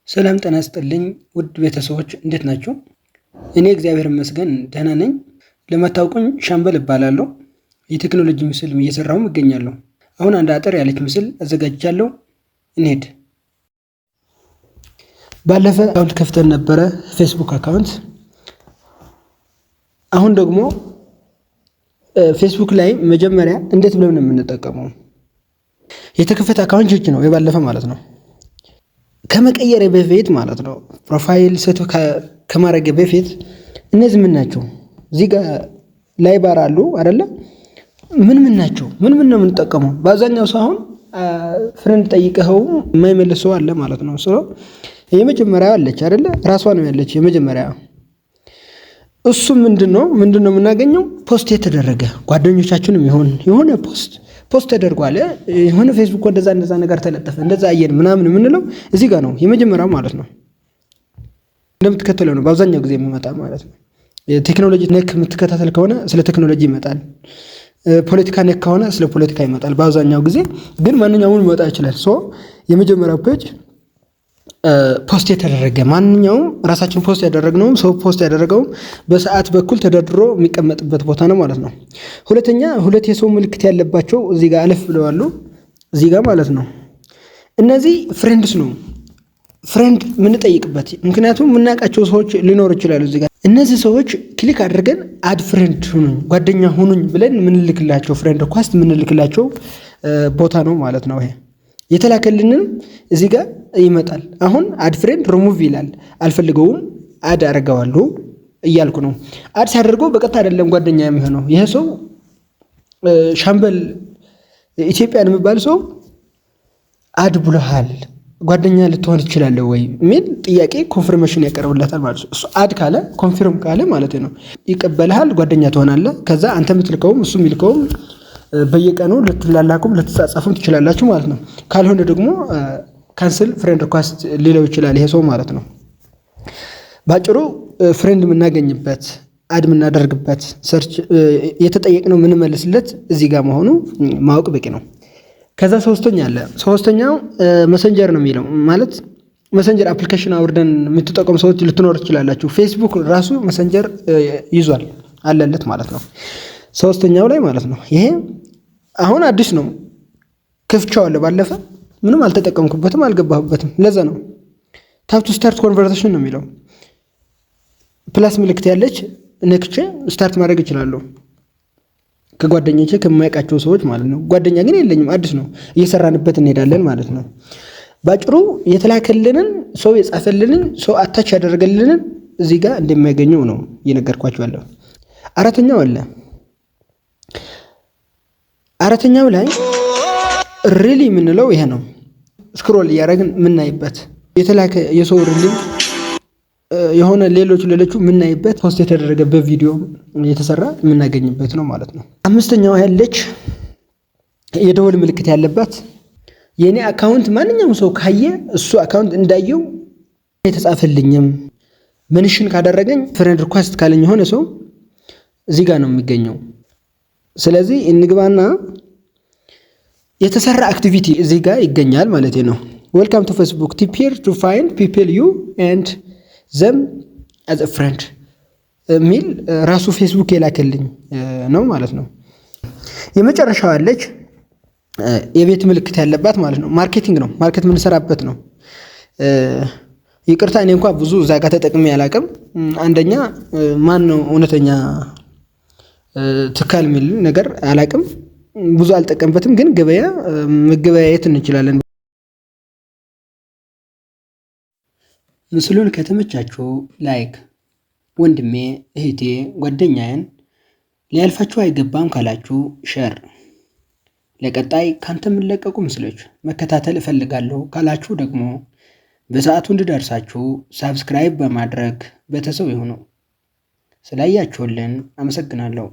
ሰላም ጤና ይስጥልኝ ውድ ቤተሰቦች እንዴት ናችሁ? እኔ እግዚአብሔር ይመስገን ደህና ነኝ። ለማታውቁኝ ሻምበል እባላለሁ። የቴክኖሎጂ ምስል እየሰራሁም እገኛለሁ። አሁን አንድ አጠር ያለች ምስል አዘጋጅቻለሁ። እንሂድ። ባለፈ አካውንት ከፍተን ነበረ፣ ፌስቡክ አካውንት። አሁን ደግሞ ፌስቡክ ላይ መጀመሪያ እንዴት ብለን ነው የምንጠቀመው? የተከፈተ አካውንት እጅ ነው የባለፈ ማለት ነው። ከመቀየር በፊት ማለት ነው ፕሮፋይል ሴት ከማድረግ በፊት እነዚህ ምን ናቸው? እዚህ ጋር ላይ ባር አሉ አይደለ? ምን ናቸው? ምን ነው የምንጠቀመው? በአብዛኛው ሰው አሁን ፍሬንድ ጠይቀኸው የማይመልሰው አለ ማለት ነው። የመጀመሪያው አለች አይደለ? ራሷ ነው ያለች የመጀመሪያው። እሱ ምንድነው የምናገኘው? ፖስት የተደረገ ጓደኞቻችንም የሆነ ፖስት ተደርጓል። የሆነ ፌስቡክ እንደዛ ነገር ተለጠፈ፣ እንደዛ አየን ምናምን የምንለው እዚህ ጋር ነው የመጀመሪያው ማለት ነው። እንደምትከተለው ነው በአብዛኛው ጊዜ የሚመጣ ማለት ነው። ቴክኖሎጂ ነክ የምትከታተል ከሆነ ስለ ቴክኖሎጂ ይመጣል። ፖለቲካ ነክ ከሆነ ስለ ፖለቲካ ይመጣል። በአብዛኛው ጊዜ ግን ማንኛውም ሊመጣ ይችላል። የመጀመሪያው ፔጅ ፖስት የተደረገ ማንኛውም ራሳችን ፖስት ያደረግነው ሰው ፖስት ያደረገው በሰዓት በኩል ተደርድሮ የሚቀመጥበት ቦታ ነው ማለት ነው። ሁለተኛ ሁለት የሰው ምልክት ያለባቸው እዚህ ጋር አለፍ ብለዋል እዚህ ጋር ማለት ነው። እነዚህ ፍሬንድስ ነው። ፍሬንድ የምንጠይቅበት ምክንያቱም የምናውቃቸው ሰዎች ሊኖሩ ይችላሉ እዚህ ጋር። እነዚህ ሰዎች ክሊክ አድርገን አድ ፍሬንድ ሁኑኝ፣ ጓደኛ ሁኑኝ ብለን የምንልክላቸው ፍሬንድ ሪኳስት የምንልክላቸው ቦታ ነው ማለት ነው። ይሄ የተላከልንም እዚህ ጋር ይመጣል። አሁን አድ ፍሬንድ ሪሙቭ ይላል። አልፈልገውም አድ አደርገዋለሁ እያልኩ ነው። አድ ሳደርገው በቀጥታ አይደለም ጓደኛ የሚሆነው። ይሄ ሰው ሻምበል ኢትዮጵያን የሚባል ሰው አድ ብሎሃል፣ ጓደኛ ልትሆን ትችላለህ ወይ የሚል ጥያቄ ኮንፊርሜሽን ያቀርብለታል ማለት ነው። እሱ አድ ካለ ኮንፊርም ካለ ማለት ነው ይቀበልሃል፣ ጓደኛ ትሆናለህ። ከዛ አንተ የምትልከውም እሱ የሚልከውም በየቀኑ ልትላላኩም ልትጻጻፉም ትችላላችሁ ማለት ነው። ካልሆነ ደግሞ ካንስል ፍሬንድ ሪኳስት ሊለው ይችላል ይሄ ሰው ማለት ነው። ባጭሩ ፍሬንድ የምናገኝበት አድ የምናደርግበት ሰርች የተጠየቅነው የምንመልስለት እዚህ ጋር መሆኑ ማወቅ በቂ ነው። ከዛ ሶስተኛው መሰንጀር ነው የሚለው ማለት መሰንጀር አፕሊኬሽን አውርደን የምትጠቀሙ ሰዎች ልትኖር ትችላላችሁ። ፌስቡክ ራሱ መሰንጀር ይዟል አለለት ማለት ነው። ሶስተኛው ላይ ማለት ነው። ይሄ አሁን አዲስ ነው፣ ከፍቼዋለሁ። ባለፈ ምንም አልተጠቀምኩበትም፣ አልገባሁበትም። ለዛ ነው ታፕ ቱ ስታርት ኮንቨርሴሽን ነው የሚለው። ፕላስ ምልክት ያለች ነክቼ ስታርት ማድረግ እችላለሁ ከጓደኞቼ ከማያውቃቸው ሰዎች ማለት ነው። ጓደኛ ግን የለኝም፣ አዲስ ነው። እየሰራንበት እንሄዳለን ማለት ነው። ባጭሩ የተላከልንን ሰው የጻፈልንን ሰው አታች ያደረገልንን እዚህ ጋር እንደሚያገኘው ነው እየነገርኳቸው ያለው። አራተኛው ላይ ሪሊ የምንለው ይሄ ነው። ስክሮል እያደረግን የምናይበት የተላከ የሰው ሪሊ የሆነ ሌሎቹ የምናይበት ፖስት የተደረገበት ቪዲዮ የተሰራ የምናገኝበት ነው ማለት ነው። አምስተኛው ያለች የደወል ምልክት ያለባት የኔ አካውንት ማንኛውም ሰው ካየ እሱ አካውንት እንዳየው የተጻፈልኝም መንሽን ካደረገኝ ፍሬንድ ሪኳስት ካለኝ የሆነ ሰው እዚህ ጋር ነው የሚገኘው። ስለዚህ እንግባና የተሰራ አክቲቪቲ እዚህ ጋር ይገኛል ማለት ነው። ዌልካም ቱ ፌስቡክ ቲፕ ቱ ፋይንድ ፒፕል ዩ ኤንድ ዘም አዝ አ ፍሬንድ ሚል ራሱ ፌስቡክ የላከልኝ ነው ማለት ነው። የመጨረሻው አለች የቤት ምልክት ያለባት ማለት ነው። ማርኬቲንግ ነው፣ ማርኬት የምንሰራበት ነው። ይቅርታ እኔ እንኳን ብዙ እዛ ጋር ተጠቅሜ አላውቅም። አንደኛ ማን ነው እውነተኛ ትካል የሚል ነገር አላውቅም፣ ብዙ አልጠቀምበትም። ግን መገበያየት እንችላለን። ምስሉን ከተመቻችሁ ላይክ፣ ወንድሜ እህቴ ጓደኛዬን ሊያልፋችሁ አይገባም ካላችሁ ሼር፣ ለቀጣይ ካንተ የምንለቀቁ ምስሎች መከታተል እፈልጋለሁ ካላችሁ ደግሞ በሰዓቱ እንድደርሳችሁ ሳብስክራይብ በማድረግ ቤተሰብ ይሁኑ። ስላያችሁልን አመሰግናለሁ።